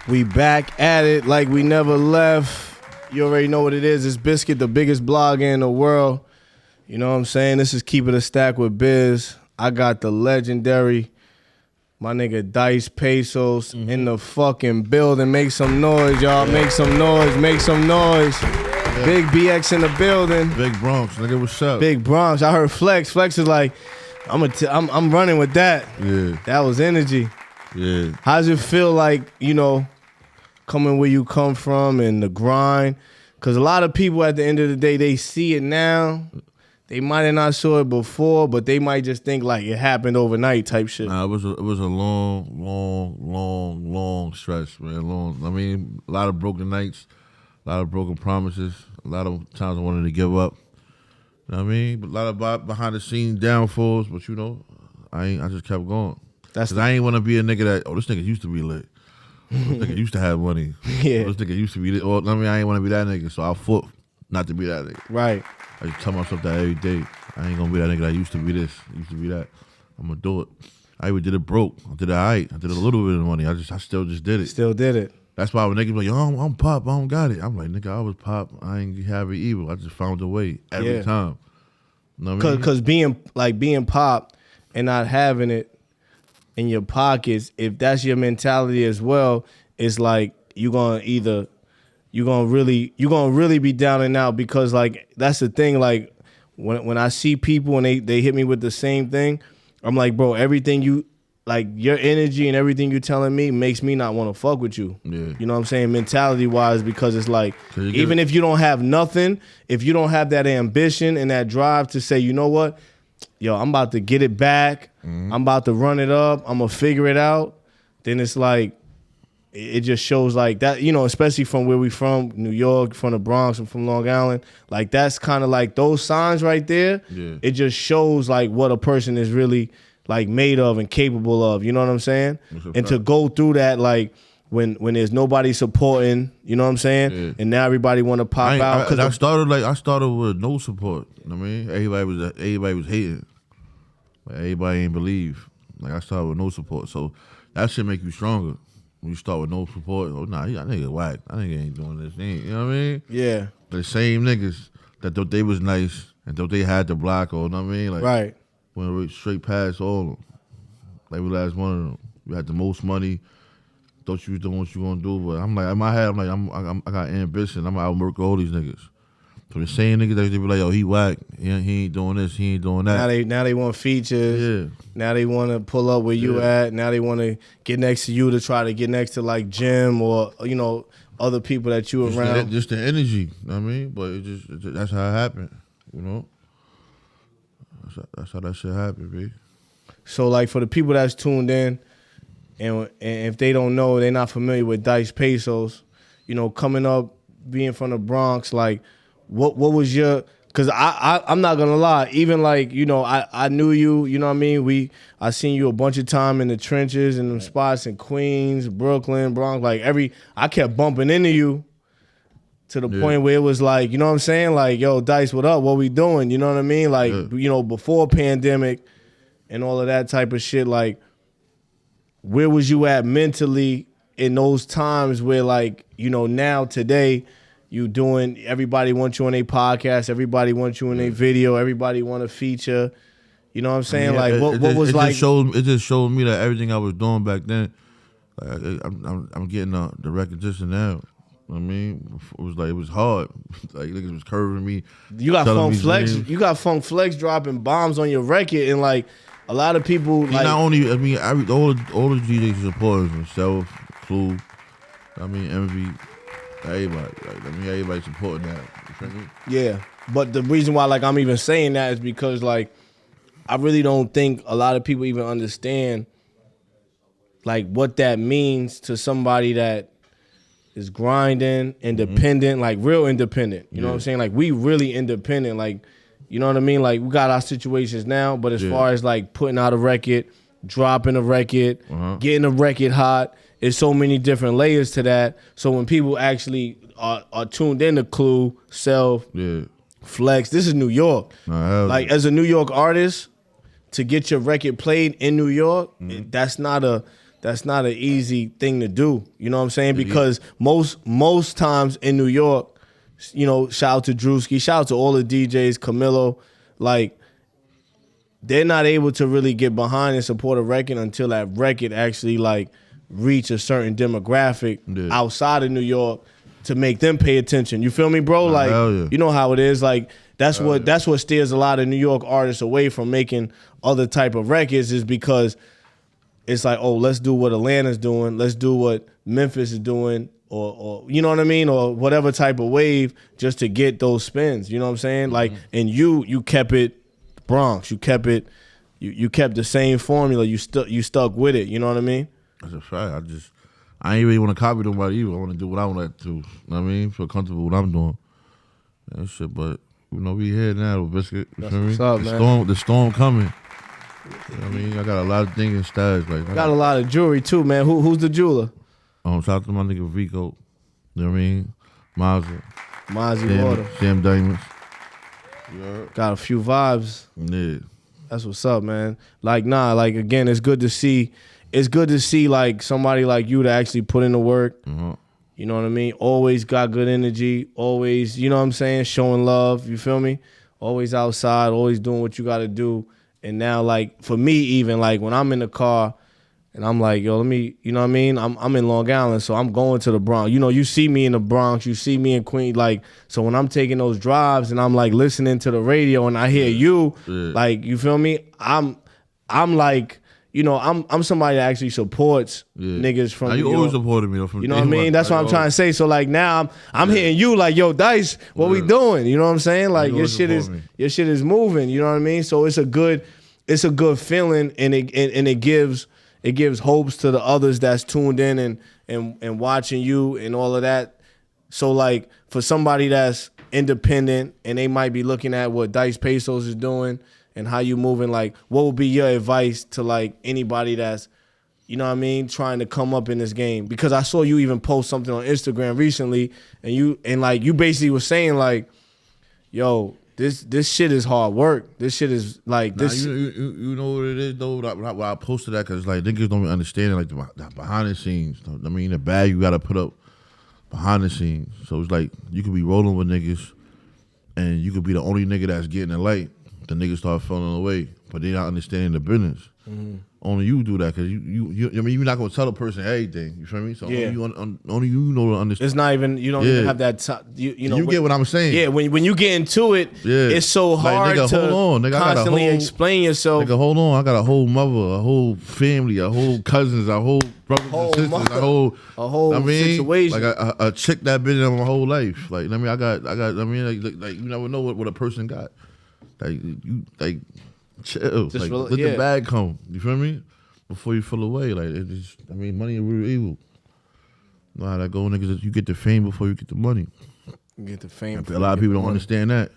We back at it like we never left. You already know what it is. It's Biscuit, the biggest blogger in the world. You know what I'm saying? This is Keep It a Stack with Biz. I got the legendary, my nigga Dyce Payso in the fucking building. Make some noise, y'all. Make some noise. Make some noise. Yeah. Big BX in the building. Big Bronx, nigga, what's up? Big Bronx. I heard Flex. Flex is like, I'm running with that. Yeah. That was energy. Yeah. How's it feel like, you know, coming where you come from and the grind? Because a lot of people at the end of the day, they see it now. They might have not saw it before, but they might just think like it happened overnight type shit. Nah, it was a long stretch, man. I mean, a lot of broken nights, a lot of broken promises, a lot of times I wanted to give up. You know what I mean? But a lot of behind the scenes downfalls, but you know, I just kept going. Cause I ain't want to be a nigga that, this nigga used to be lit. This nigga used to have money. Yeah. This nigga used to be lit. I mean, I ain't want to be that nigga, so I fought not to be that nigga. Right. I just tell myself that every day. I ain't gonna be that nigga that used to be this, used to be that. I'm gonna do it. I even did it broke. I did it alright. I did a little bit of money. I still just did it. Still did it. That's why when niggas be like, yo, I'm pop, I don't got it. I'm like, nigga, I was pop. I ain't have it evil. I just found a way every time. You know what I mean? Cause being pop and not having it in your pockets, if that's your mentality as well, it's like you're gonna really be down and out, because like that's the thing. Like when I see people and they hit me with the same thing, I'm like, bro, everything you like, your energy and everything you telling me makes me not want to fuck with you. Yeah. You know what I'm saying? Mentality wise, because it's like, even if you don't have nothing, if you don't have that ambition and that drive to say, you know what, yo, I'm about to get it back. I'm about to run it up. I'm gonna figure it out. Then it's like, it just shows like that, you know, especially from where we from, New York, from the Bronx, and from Long Island. Like that's kind of like those signs right there. Yeah. It just shows like what a person is really like made of and capable of. You know what I'm saying? And to go through that, like when there's nobody supporting, you know what I'm saying? Yeah. And now everybody want to pop out. I started with no support. You know what I mean? Everybody was hating. Like everybody ain't believe. Like I started with no support. So that should make you stronger. When you start with no support, that nigga whack. That nigga ain't doing this thing. You know what I mean? Yeah. The same niggas that thought they was nice and thought they had the block, or you know what I mean? Like, right. Went straight past all of them. Like we last one of them. We had the most money. Thought you was doing what you gonna do, but I'm like, in my head, I got ambition. I'm gonna outwork all these niggas. So the same niggas that they be like, yo, he whack. He ain't doing this. He ain't doing that. Now they want features. Yeah. Now they want to pull up where you at. Now they want to get next to you to try to get next to like Jim or, you know, other people that you around. Just the energy. You know what I mean? But that's how it happened. You know. That's how that shit happened, B. So like for the people that's tuned in, and if they don't know, they're not familiar with Dyce Payso, you know, coming up, being from the Bronx, like. What was your, because I'm not gonna lie, even like, you know, I knew you, you know what I mean? I seen you a bunch of time in the trenches and them spots in Queens, Brooklyn, Bronx, like I kept bumping into you to the point where it was like, you know what I'm saying? Like, yo, Dyce, what up? What we doing? You know what I mean? Like, you know, before pandemic and all of that type of shit, like, where was you at mentally in those times where like, you know, now today, you doing, everybody wants you on their podcast, everybody wants you in their video, everybody want to feature. You know what I'm saying? Like, what was like? It just showed me that everything I was doing back then, like, I'm getting the recognition now. You know what I mean? It was hard. Like, niggas was curving me. You got Funk Flex. You got Funk Flex dropping bombs on your record, and like a lot of people. Like, not only, I mean, all the DJs supporters, myself, Clue, I mean, Envy. Everybody, like, I mean, everybody supporting that. You feel me? Yeah, but the reason why, like, I'm even saying that is because, like, I really don't think a lot of people even understand, like, what that means to somebody that is grinding, independent, like, real independent. You know what I'm saying? Like, we really independent. Like, you know what I mean? Like, we got our situations now, but as far as, like, putting out a record, dropping a record, getting a record hot, there's so many different layers to that. So when people actually are tuned in to Clue, Self, Flex, this is New York. Like as a New York artist, to get your record played in New York, that's not a that's not an easy thing to do. You know what I'm saying? Because most times in New York, you know, shout out to Drewski, shout out to all the DJs, Camilo, like, they're not able to really get behind and support a record until that record actually like reach a certain demographic outside of New York to make them pay attention. You feel me, bro? Like, you know how it is. Like, that's what steers a lot of New York artists away from making other type of records, is because it's like, oh, let's do what Atlanta's doing, let's do what Memphis is doing, or you know what I mean, or whatever type of wave, just to get those spins. You know what I'm saying? Like, and you kept it Bronx. You kept it. You kept the same formula. You stuck with it. You know what I mean? That's a fact. I ain't really want to copy nobody either. I want to do what I want to. You know what I mean? Feel comfortable with what I'm doing. That shit. But you know, we here now, Biscuit. You feel me? What's up, man? The storm coming. You know what I mean? I got a lot of things in stash. Like, got a lot of jewelry too, man. Who's the jeweler? Shout out to my nigga Rico. You know what I mean? Mozzie Water. Sam Diamonds. Got a few vibes. Yeah. That's what's up, man. Like, again, it's good to see like somebody like you to actually put in the work. You know what I mean? Always got good energy. Always, you know what I'm saying? Showing love. You feel me? Always outside. Always doing what you got to do. And now, like, for me, even like when I'm in the car and I'm like, yo, let me, you know what I mean? I'm in Long Island, so I'm going to the Bronx. You know, you see me in the Bronx, you see me in Queens, like, so when I'm taking those drives and I'm like listening to the radio and I hear you, like, you feel me? I'm like, you know, I'm somebody that actually supports niggas from New York. You always supported me though. From you know what I mean? That's what I'm trying to say. So like now I'm hitting you like, yo, Dyce, what we doing? You know what I'm saying? Like your shit is moving. You know what I mean? So it's a good feeling, and it gives hopes to the others that's tuned in and watching you and all of that. So like for somebody that's independent and they might be looking at what Dyce Payso is doing and how you moving, like what would be your advice to like anybody that's, you know what I mean, trying to come up in this game? Because I saw you even post something on Instagram recently and you basically was saying like, yo, this shit is hard work. This shit is like this. You know what it is though. When I posted that, cause like niggas don't even understand like the behind the scenes. I mean, the bag you gotta put up behind the scenes. So it's like you could be rolling with niggas, and you could be the only nigga that's getting the light. The niggas start falling away, but they not understanding the business. Only you do that, cause you. I mean, you're not gonna tell a person everything. You feel me? So only you know to understand. It's not even. You don't even have that. You know. You get what I'm saying? Yeah. When you get into it, it's so hard like, nigga, to hold on. Nigga, constantly explain yourself. Nigga, hold on. I got a whole mother, a whole family, a whole cousins, a whole brothers and sisters, a whole situation. Like a chick that been in my whole life. Like I mean, I got. I mean, like you never know what a person got. Like you like. Chill. Just like, let the bag come. You feel me? Before you feel away. Like it just, I mean, money is real evil. You know how that go, niggas? You get the fame before you get the money. You get the fame. A lot of people don't understand that.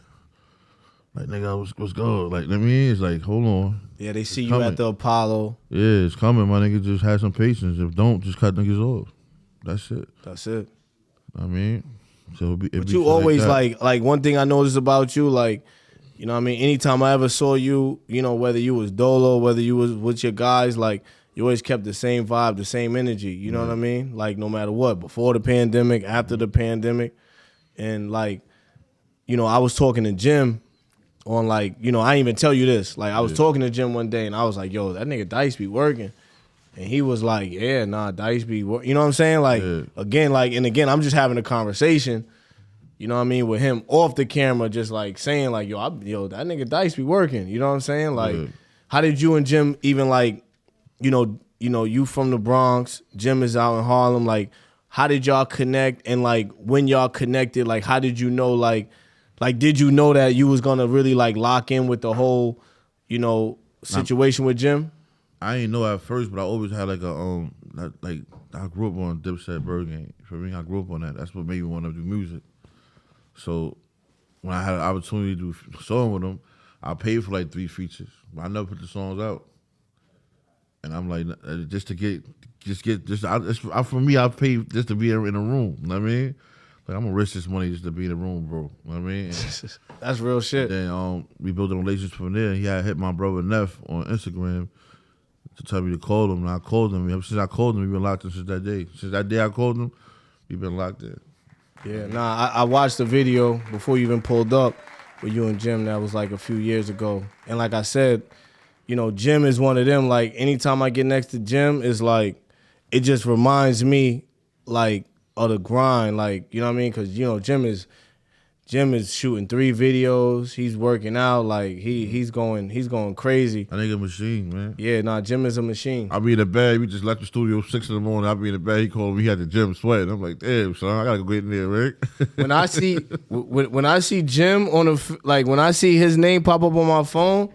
Like, nigga, what's good? Like, I mean, it's like, hold on. Yeah, they see you at the Apollo. Yeah, it's coming, my nigga. Just have some patience. If don't, just cut niggas off. That's it. That's it. I mean, so but you always like one thing I noticed about you, like. You know what I mean? Anytime I ever saw you, you know, whether you was dolo, whether you was with your guys, like, you always kept the same vibe, the same energy. You know what I mean? Like, no matter what, before the pandemic, after the pandemic. And, like, you know, I was talking to Jim on, like, you know, I didn't even tell you this. Like, I was talking to Jim one day, and I was like, yo, that nigga Dyce be working. And he was like, yeah, nah, Dyce be working. You know what I'm saying? Like, again, I'm just having a conversation. You know what I mean, with him off the camera, just like saying like, yo, that nigga Dyce be working. You know what I'm saying? Like, how did you and Jim even like, you know, you from the Bronx, Jim is out in Harlem. Like, how did y'all connect? And like, when y'all connected, like, how did you know, like, did you know that you was gonna really like lock in with the whole, you know, situation with Jim? I didn't know at first, but I always had like a like I grew up on Dipset Bird Gang. For me, I grew up on that. That's what made me want to do music. So when I had an opportunity to do a song with them, I paid for like 3 features, but I never put the songs out. And I'm like, for me, I paid just to be in the room. You know what I mean? Like, I'm gonna risk this money just to be in the room, bro. You know what I mean? That's real shit. Then we built a relationship from there. He had hit my brother Neff on Instagram to tell me to call him, and I called him. Ever since I called him, we've been locked in since that day. Since that day I called him, we've been locked in. Yeah, I watched the video before you even pulled up with you and Jim. That was like a few years ago. And like I said, you know, Jim is one of them. Like anytime I get next to Jim, it's like it just reminds me like of the grind. Like, you know what I mean? Because, you know, Jim is shooting 3 videos. He's working out. Like he's going crazy. I think a machine, man. Yeah, Jim is a machine. I'll be in the bed. We just left the studio 6 in the morning. I'll be in the bed. He called me. He had the gym sweating. I'm like, damn, son, I gotta go get in there, Rick. When I see Jim when I see his name pop up on my phone,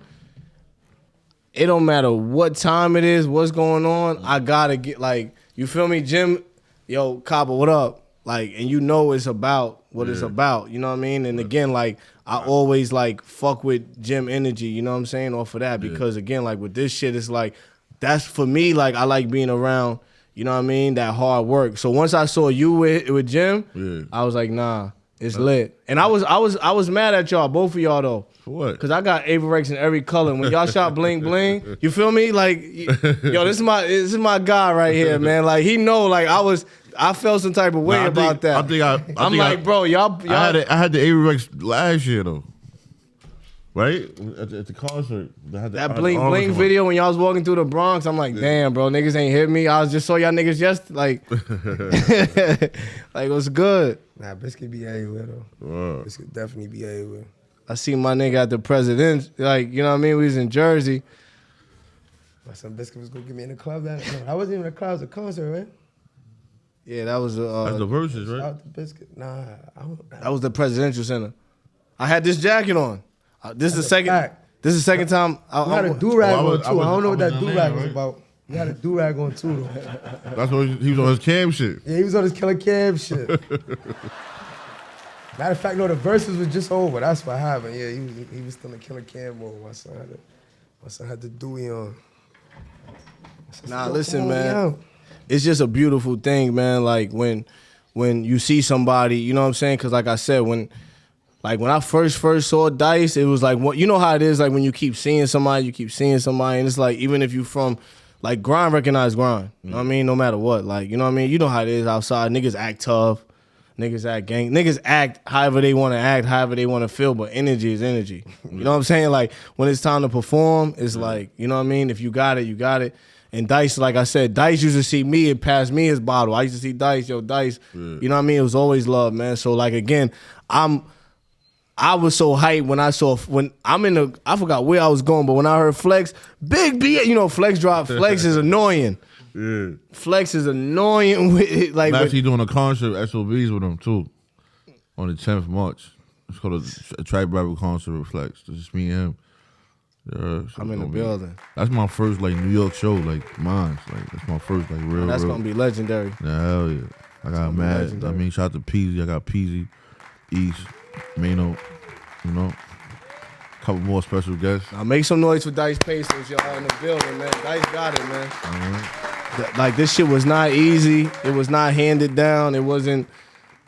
it don't matter what time it is, what's going on. I gotta get you feel me, Jim? Yo, Cabo, what up? Like, and you know it's about what it's about, you know what I mean? And again, like, I always, like, fuck with Jim energy, you know what I'm saying, off of that. Because, again, like, with this shit, it's like, that's, for me, like, I like being around, you know what I mean, that hard work. So once I saw you with Jim, I was like, nah, it's lit. And I was mad at y'all, both of y'all, though. For what? Because I got Averex in every color. When y'all shot Bling Bling, you feel me? Like, yo, this is my guy right here, man. Like, he know, like, I felt some type of way about that. I'm like, bro, y'all. I had the Averex last year though, right? At the concert. That Bling Bling video when y'all was walking through the Bronx, I'm like, damn, bro, niggas ain't hit me. I just saw y'all niggas yesterday. Like, it was good. Nah, Biscuit be everywhere though. Biscuit definitely be everywhere. I see my nigga at the President, like, you know what I mean? We was in Jersey. My son Biscuit was gonna get me in the club. I wasn't even in the club, it was a concert, right? Yeah, that was that's the Versus, right? Out the Biscuit. Nah, that was the Presidential Center. I had this jacket on. This is the second time. I had a do-rag on too. I don't know what that do-rag was about. You had a do-rag on too though. That's what he was on his cam shit. Yeah, he was on his Killer Cam shit. Matter of fact, no, the Versus was just over. That's what happened. Yeah, he was still in Killer Cam mode. My son had the Dewey on. Nah, listen, man. It's just a beautiful thing, man. Like when you see somebody, you know what I'm saying? Because like I said, when I first saw Dyce, it was like, you know how it is, like when you keep seeing somebody, and it's like, even if you from, like, grind recognize grind. You know what I mean? No matter what. Like, you know what I mean? You know how it is outside. Niggas act tough. Niggas act gang. Niggas act however they want to act, however they want to feel, but energy is energy. You know what I'm saying? Like, when it's time to perform, it's like, you know what I mean? If you got it, you got it. And Dyce, like I said, Dyce used to see me and pass me his bottle. I used to see Dyce, Dyce. You know what I mean? It was always love, man. So, like, again, I was so hyped when I forgot where I was going, but when I heard Flex, Big B, you know, Flex drop. Flex is annoying. Yeah. Flex is annoying with it. Like, I'm actually doing a concert at SOBs with him too on the 10th of March. It's called a Tribe Bible concert with Flex. It's just me and him. Yeah, so I'm in the building. That's my first like New York show, like mine. Like that's my first like real. That's gonna be legendary. Yeah, hell yeah. I got mad. I mean, shout out to Peasy. I got Peasy, East, Mano. You know, a couple more special guests. Now make some noise for Dyce Payso. Y'all in the building, man. Dyce got it, man. Like, this shit was not easy. It was not handed down. It wasn't,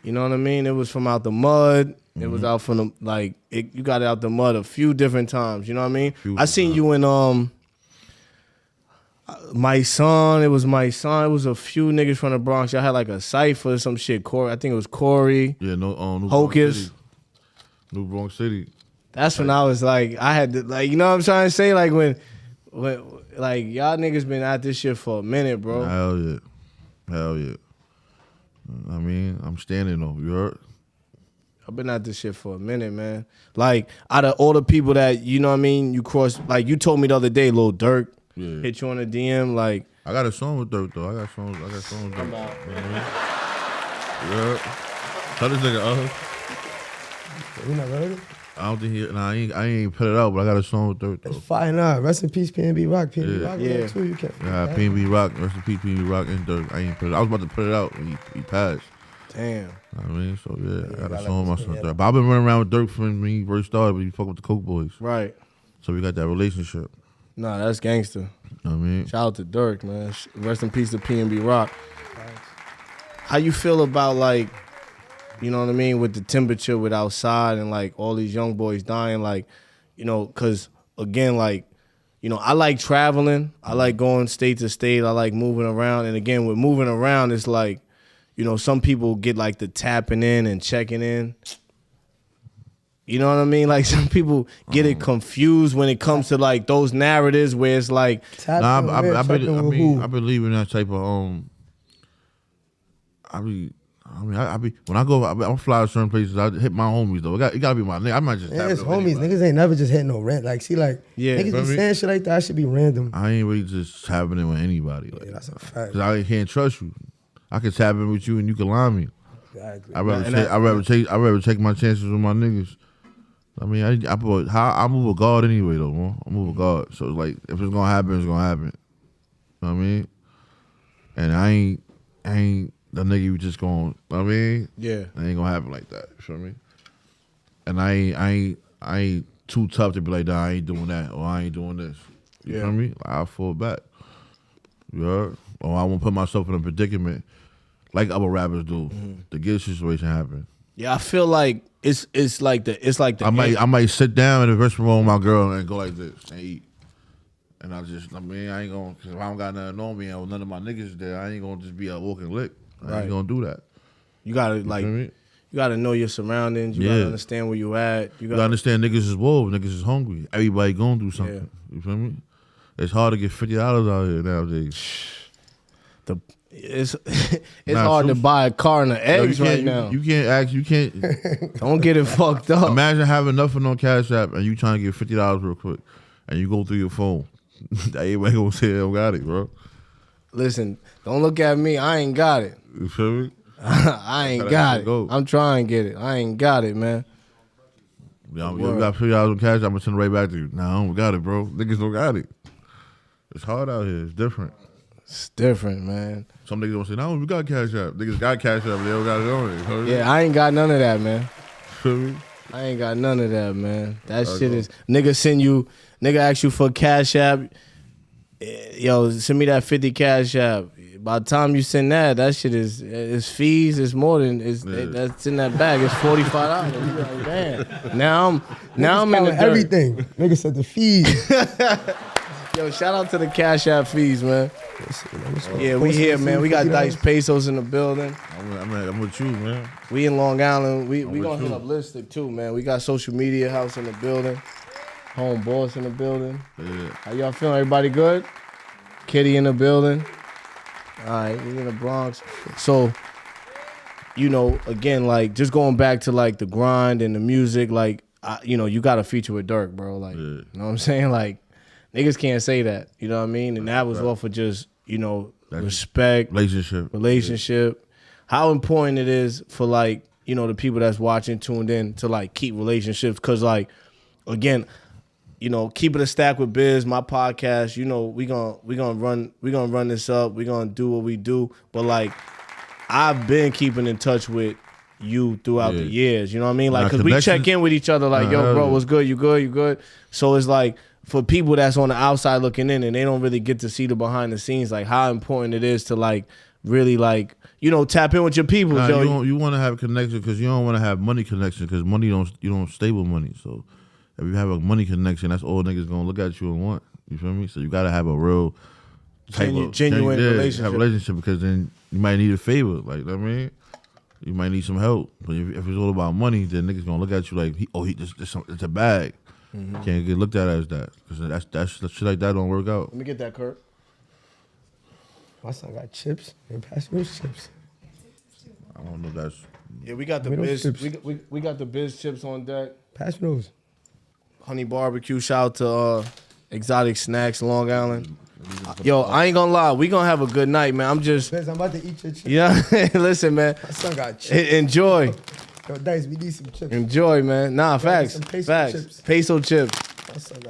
you know what I mean? It was from out the mud. It was out from the, you got it out the mud a few different times. You know what I mean? I seen you in My Son. It was My Son. It was a few niggas from the Bronx. Y'all had like a cypher or some shit. Corey, I think it was Corey. Yeah, New Hocus. New Bronx City. That's when I was like, I had to, like, you know what I'm trying to say? Like when like, y'all niggas been at this shit for a minute, bro. Hell yeah. I mean, I'm standing though. You heard? I've been at this shit for a minute, man. Like, out of all the people that, you know what I mean, you cross, like, you told me the other day, Lil Durk hit you on the DM, like. I got a song with Durk, though. I got songs with Durk. I'm out. Yeah. Tell this nigga, You never heard it? I don't think I ain't put it out, but I got a song with Durk, though. It's fire now. Rest in peace, PNB Rock. PNB Rock yeah. too. You can't Yeah, PNB Rock. Rest in peace, PNB Rock and Durk. I ain't put it out. I was about to put it out when he passed. Damn. I mean, so yeah, I got a song with my son Durk. But I've been running around with Durk from when he first started, but he fuck with the Coke Boys. Right. So we got that relationship. Nah, that's gangster. You know what I mean? Shout out to Durk, man. Rest in peace to PNB Rock. Thanks. How you feel about, like, you know what I mean, with the temperature, with outside, and like all these young boys dying, like, you know, because again, like, you know, I like traveling. I like going state to state. I like moving around. And again, with moving around, it's like, you know, some people get like the tapping in and checking in. You know what I mean? Like some people get it confused when it comes to like those narratives where it's like, I believe in that type of I be when I go, I'm fly to certain places. I hit my homies though. It gotta be my nigga. I might just. Yeah, it's homies. Niggas ain't never just hit no rent. Like, see, like, niggas be saying shit like that. I should be random. I ain't really just tapping in with anybody. Like, yeah, that's a fact. Cause I can't trust you. I can tap in with you and you can lie me. Exactly. I'd rather take my chances with my niggas. I mean, I move a guard anyway though, man. I move a guard. So it's like if it's gonna happen, it's gonna happen. You know what I mean? And I ain't the nigga you just going, I mean? Yeah. It ain't gonna happen like that. You feel me? And I ain't too tough to be like, nah, I ain't doing that or I ain't doing this. You feel me? Like, I'll fall back. You heard? Or I won't put myself in a predicament like other rappers do to get a situation happen. Yeah, I feel like it's like the I might sit down in the restaurant with my girl and go like this and eat. And I ain't gonna, cause if I don't got nothing on me and none of my niggas there, I ain't gonna just be a walking lick. I ain't gonna do that. You gotta you gotta know your surroundings. You gotta understand where you at. You gotta understand niggas is wolves, niggas is hungry. Everybody gonna do something. You feel me? It's hard to get $50 out here nowadays. It's hard to buy a carton of eggs right now. You can't. Don't get it fucked up. Imagine having nothing on Cash App and you trying to get $50 real quick, and you go through your phone. Everybody gonna say they don't got it, bro. Listen, don't look at me. I ain't got it. You feel me? I ain't got it. Go. I'm trying to get it. I ain't got it, man. Yeah, you got $50 on Cash App, I'm gonna send it right back to you. Nah, I don't got it, bro. Niggas don't got it. It's hard out here. It's different. It's different, man. Some niggas don't say, no, we got Cash App. Niggas got Cash App, but they don't got it on it. You know yeah, I ain't got none of that, man. Feel me? I ain't got none of that, man. That shit is, nigga ask you for Cash App. Yo, send me that 50 Cash App. By the time you send that shit is fees. It's more than that's in that bag. It's $45. You like, damn. Now I'm in the dirt. Everything. Nigga said the fees. Yo, shout out to the Cash App fees, man. Yeah, we here, man. We got Dyce Paysos in the building. I'm with you, man. We in Long Island. We gonna hit up Listic too, man. We got Social Media House in the building. Home Boss in the building. Yeah. How y'all feeling? Everybody good? Kitty in the building. All right, we in the Bronx. So, you know, again, like just going back to like the grind and the music, like you got a feature with Dirk, bro. Like, you know what I'm saying? Like, niggas can't say that. You know what I mean? And that was off of just, respect, relationship. Yeah. How important it is for like, the people that's watching, tuned in to like keep relationships. Cause like, again, keep it a stack with Biz, my podcast. We gonna run this up. We gonna do what we do. But like, I've been keeping in touch with you throughout the years. You know what I mean? Like, cause we check in with each other. Like, yo, bro, what's good? You good? You good? So it's like for people that's on the outside looking in and they don't really get to see the behind the scenes, like how important it is to like really like tap in with your people. Nah, you want to have a connection because you don't want to have money connection because you don't stay with money. So if you have a money connection, that's all niggas gonna look at you and want. You feel me? So you gotta have a real genuine relationship because then you might need a favor. Like, you might need some help. But if it's all about money, then niggas gonna look at you like, it's a bag. Mm-hmm. Can't get looked at as that because that's shit like that don't work out. Let me get that, Kurt. My son got chips. Man, pass me those chips. I don't know if that's. Yeah, we got the Biz. We got the Biz chips on deck. Pass me those. Honey barbecue. Shout out to Exotic Snacks, Long Island. Yo, I ain't gonna lie. We gonna have a good night, man. I'm about to eat your chips. Yeah, listen, man. My son got chips. Enjoy. Yo, Dice, we need some chips. Enjoy, man. Nah, facts. Facts. Peso chips.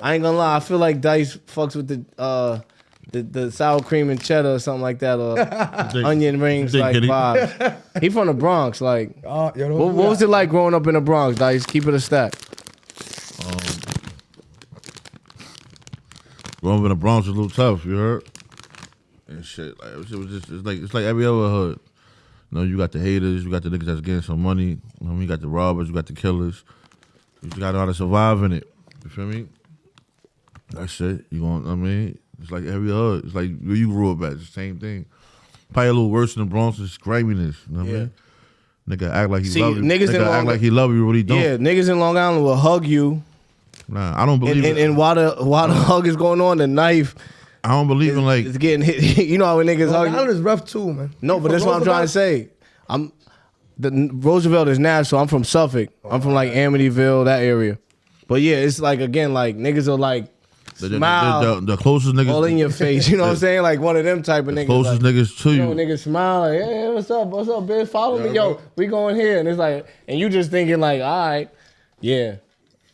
I ain't gonna lie. I feel like Dice fucks with the sour cream and cheddar or something like that, or onion rings like vibes. He from the Bronx. Like, what was it like growing up in the Bronx, Dice? Keep it a stack. Growing up in the Bronx was a little tough, you heard? And shit, like it's like every other hood. You got the haters, you got the niggas that's getting some money. You got the robbers, you got the killers. You just gotta know how to survive in it. You feel me? That's it. You going? I mean, it's like every other. It's like where you grew up at. It's the same thing. Probably a little worse than the Bronx is griminess. You know what I mean? Nigga act like he love you. Nigga act like he love you, really don't. Yeah, niggas in Long Island will hug you. Nah, I don't believe it. And while the hug is going on, the knife. I don't believe in like it's getting hit. You know how when niggas hug. Long Island is rough too, man. No, but that's what I'm trying to say. Roosevelt is Nassau. I'm from Suffolk. I'm from like Amityville, that area. But yeah, it's like again, like niggas are like smile. The closest niggas all in your face. You know what I'm saying? Like one of them type of niggas. Closest like, niggas to you. Niggas smile like, hey, what's up, bitch? Follow me, yo. We going here, and it's like, and you just thinking like, all right, yeah.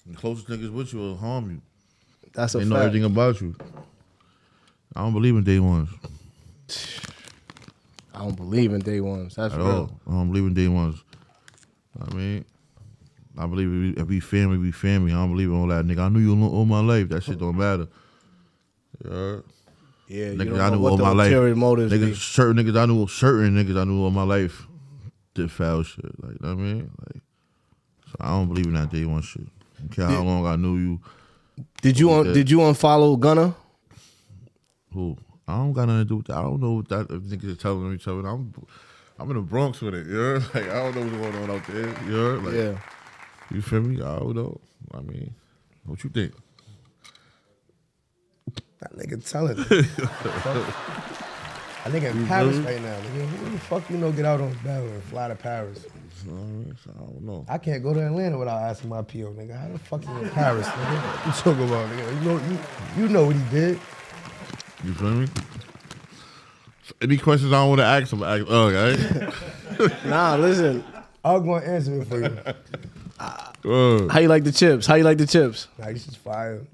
The closest niggas with you will harm you. That's a fact. They know everything about you. I don't believe in day ones. I don't believe in day ones. That's real. All. I don't believe in day ones. I mean, I believe if we family, we family. I don't believe in all that, nigga. I knew you all my life. That shit don't matter. Yeah. Yeah, niggas you don't I know knew what all the my life. Niggas, certain niggas I knew all my life did foul shit. Like, you know what I mean? Like, so I don't believe in that day one shit. I don't care how long I knew you. Did you unfollow Gunna? Who? I don't got nothing to do with that. I don't know what that if niggas are telling each other. I'm in the Bronx with it, you know? Like, I don't know what's going on out there, you know? Like, yeah. You feel me? I don't know. I mean, what you think? That nigga telling me. I think in Paris right now. Nigga, who the fuck you know get out on battle and fly to Paris? I don't know. I can't go to Atlanta without asking my PO, nigga. How the fuck you in Paris, nigga? What you talking about, nigga? You know what he did. You feel me? So any questions I don't want to ask him? Okay. Nah, listen. I'm going to answer it for you. How you like the chips? Nah, you just fire.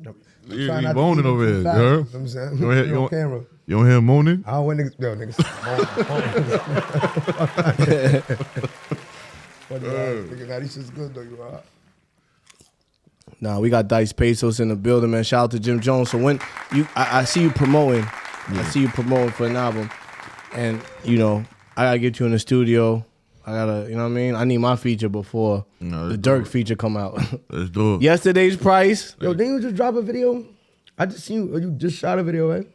He moaning over here, you know what I'm saying? You on camera. You don't hear him moaning? I don't want niggas. Yo, niggas. Nigga, now these shit's good though, you know. Nah, we got Dyce Payso in the building, man. Shout out to Jim Jones. So when I see you promoting, I see you promoting for an album, and you know I gotta get you in the studio. I gotta, you know what I mean. I need my feature before the Dirk feature come out. Let's do it. Yesterday's price. Yo, didn't you just drop a video? I just seen you. You just shot a video, right?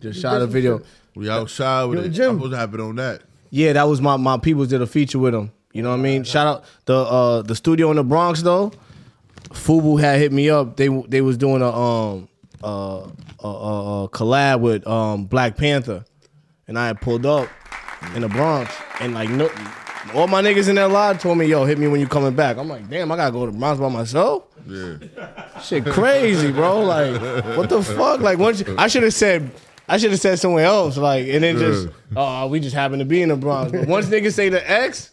Just shot a video. We outside with it. I'm supposed to happen on that. Yeah, that was my peoples did a feature with him. You know what I mean? Shout out the studio in the Bronx though. Fubu had hit me up. They was doing a collab with Black Panther, and I had pulled up in the Bronx, and like no, all my niggas in that lot told me, "Yo, hit me when you coming back." I'm like, "Damn, I gotta go to the Bronx by myself." Yeah, shit, crazy, bro. Like, what the fuck? Like, once I should have said somewhere else. Like, and then just we just happen to be in the Bronx. But once niggas say the X.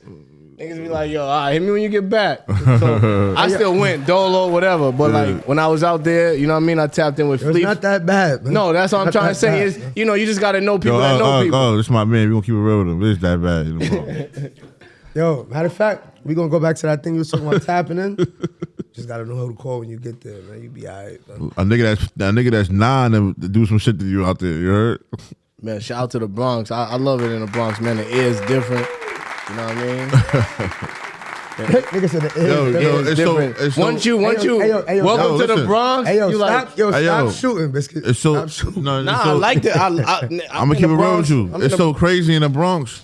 Niggas be like, yo, all right, hit me when you get back. So I still went, Dolo, whatever. But like when I was out there, you know what I mean? I tapped in with Fleet. It's not that bad, man. No, that's what I'm trying to say. Is you know, you just gotta know people that know people. Oh, this is my man. We gonna keep it real with him. It's that bad. You know? Yo, matter of fact, we gonna go back to that thing you was talking about tapping in. Just gotta know who to call when you get there, man. You be all right, man. A nigga that's 9 and do some shit to you out there, you heard? Man, shout out to the Bronx. I love it in the Bronx, man. The air is different. You know what I mean? Nigga said the air is different. Once you welcome to the Bronx, hey, yo, you stop shooting, biscuit. It's so stop shooting. I like that. I'm gonna keep it real with you. It's so crazy in the Bronx.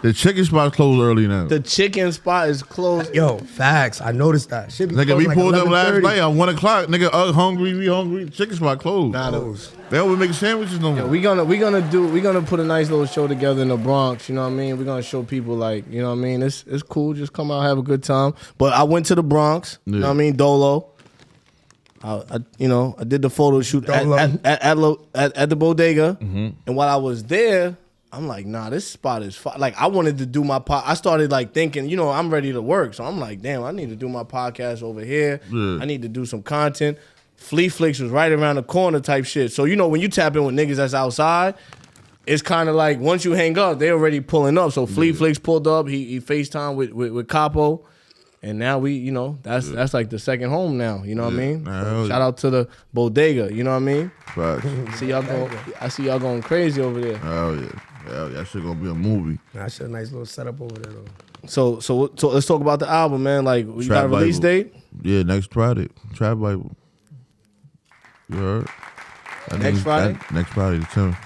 The chicken spot's closed early now. The chicken spot is closed. Yo, facts. I noticed that. Nigga, we pulled up last night at 1 o'clock. Nigga, hungry, we hungry. Chicken spot closed. They don't make sandwiches no more. We gonna put a nice little show together in the Bronx. You know what I mean? We're gonna show people like, you know what I mean? It's cool. Just come out, have a good time. But I went to the Bronx. You know what I mean? Dolo. I did the photo shoot at the bodega, and while I was there. I'm like, nah, this spot is fine. Like, I wanted to do my I started like thinking, you know, I'm ready to work. So I'm like, damn, I need to do my podcast over here. Yeah. I need to do some content. Flea Flicks was right around the corner type shit. So, you know, when you tap in with niggas that's outside, it's kind of like once you hang up, they already pulling up. So Flea Flicks pulled up. He FaceTime with Capo. And now we, you know, that's like the second home now. You know what I mean? So shout out to the bodega. You know what I mean? Right. I see y'all going crazy over there. Hell yeah. Hell yeah, that shit gonna be a movie. That shit a nice little setup over there though. So let's talk about the album, man. Like, you got a release date? Yeah, next Friday. Trap Bible. You heard? Next Friday? Next Friday, the 10th.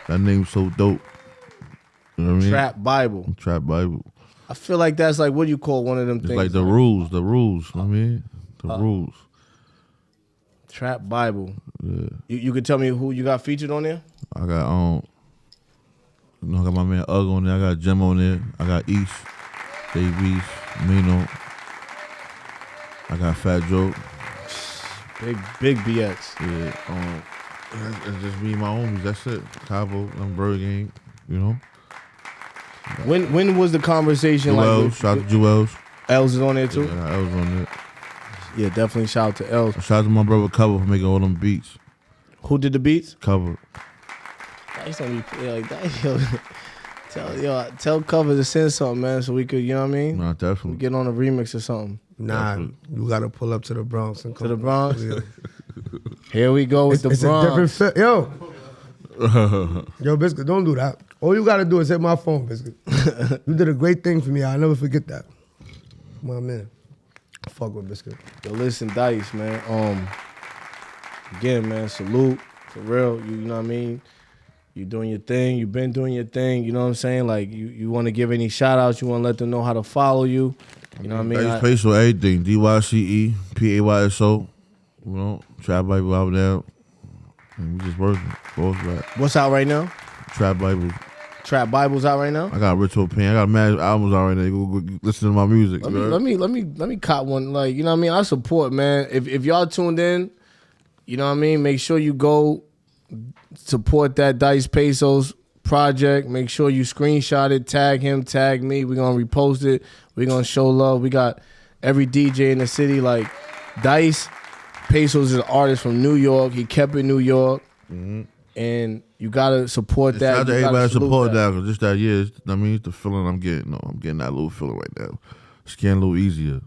That name's so dope. You know what I mean? Trap Bible. Trap Bible. I feel like that's like, what do you call one of them things? It's like the rules. You know what I mean? The rules. Trap Bible. Yeah. You could tell me who you got featured on there? I got I got my man Ugg on there. I got Jim on there. I got East, Davies, Mino. I got Fat Joe. Big BX. Yeah. It's just me and my homies. That's it. Cabo, Bird Gang. You know. When was the conversation Jewels, like? Shout out to Jewels. Els is on there too. Yeah, Els on there. Yeah, definitely shout out to Els. Shout out to my brother Cover for making all them beats. Who did the beats? Cover. Dice don't be play like that. Tell Cover to send something, man, so we could, you know what I mean? Nah, definitely. Get on a remix or something. Nah, you gotta pull up to the Bronx and come. To the Bronx? Yeah. Here we go with It's the Bronx. a different Yo, Biscuit, don't do that. All you gotta do is hit my phone, Biscuit. You did a great thing for me. I'll never forget that. My man. Fuck with Biscuit. Yo, listen, Dice, man. Again, man, salute. For real. You know what I mean? You doing your thing. You've been doing your thing. You know what I'm saying? Like, you want to give any shout-outs. You want to let them know how to follow you. You know what I mean? Dyce Payso, everything. DYCE, PAYSO. You know, Trap Bible out there. And we just working. Both back. What's out right now? Trap Bible. Trap Bible's out right now? I got Ritual Pain. I got mad albums out right now. Go listen to my music. Let me cop one. Like, you know what I mean? I support, man. If y'all tuned in, you know what I mean? Make sure you go support that Dyce Payso's project. Make sure you screenshot it, tag him, tag me. We're gonna repost it. We're gonna show love. We got every DJ in the city. Like, Dyce Payso is an artist from New York. He kept in New York. Mm-hmm. And you gotta support that. Shout out to everybody support that. Cause just that year, I mean, it's the feeling I'm getting. I'm getting that little feeling right now. It's getting a little easier.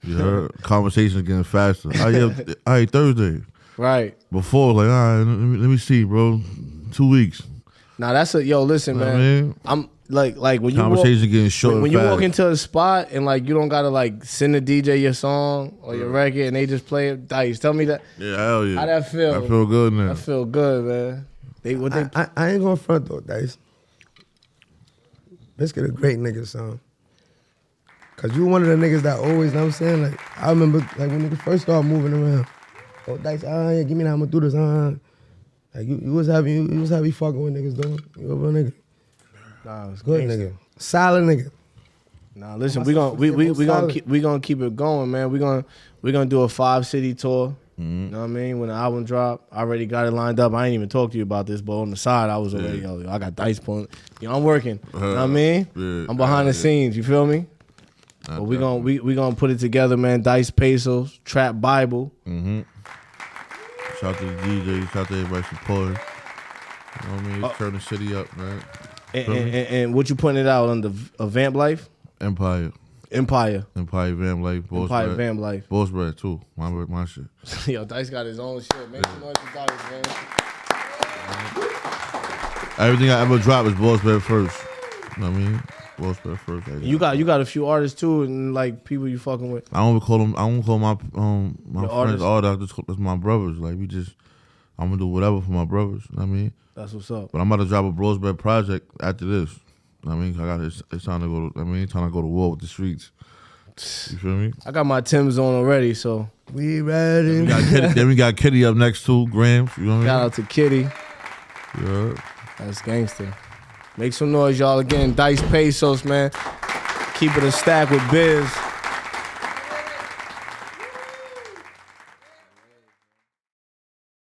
You heard? Conversations getting faster. All right, Thursday. Right. Before, like, all right, let me see, bro. 2 weeks. Now that's listen, man. I mean, I'm like when you conversation getting short. When you walk into a spot and like you don't gotta like send the DJ your song or your record and they just play it. Dice, tell me that. Yeah, hell yeah. How that feel? I feel good now. I feel good, man. I ain't going front though, Dice. Biscuit a great nigga, son. Cause you one of the niggas that always, know what I'm saying? Like, I remember like when niggas first started moving around. Oh, Dice, yeah, give me that, I'm gonna do this, Like you was happy fucking with niggas, though. You a real nigga. Nah, it's good nigga. Solid nigga. Nah, listen, we gonna keep it going, man. We gonna do a 5-city tour. Mm-hmm. You know what I mean? When the album drop, I already got it lined up. I ain't even talked to you about this, but on the side, I was already, I got Dice pulling. You know, I'm working. You know what I mean? Yeah, I'm behind the scenes. You feel me? But we gonna put it together, man. Dyce Payso, Trap Bible. Mm-hmm. Shout out to the DJs, shout out to everybody supporting. You know what I mean? Turn the city up, man. And what you putting it out under Vamp Life? Empire Vamp Life. Empire Vamp Life. Boss Bread too. My shit. Yo, Dice got his own shit. Make some noise for Dice, man. Everything I ever drop is Boss Bread first. You know what I mean? Boss Bread first. You got a few artists too, and like people you fucking with. I don't call my friends artists. artists. That's my brothers. Like I'm gonna do whatever for my brothers. You know what I mean? That's what's up. But I'm about to drop a Boss Bread project after this. You know what I mean? It's time to go. Time to go to war with the streets. You feel me? I got my Tim's on already, so we ready. Then we got Kitty up next too. Grams. You know what I mean? Shout out to Kitty. Yeah. That's gangster. Make some noise, y'all. Again, Dyce Paysos, man. Keep it a stack with Biz.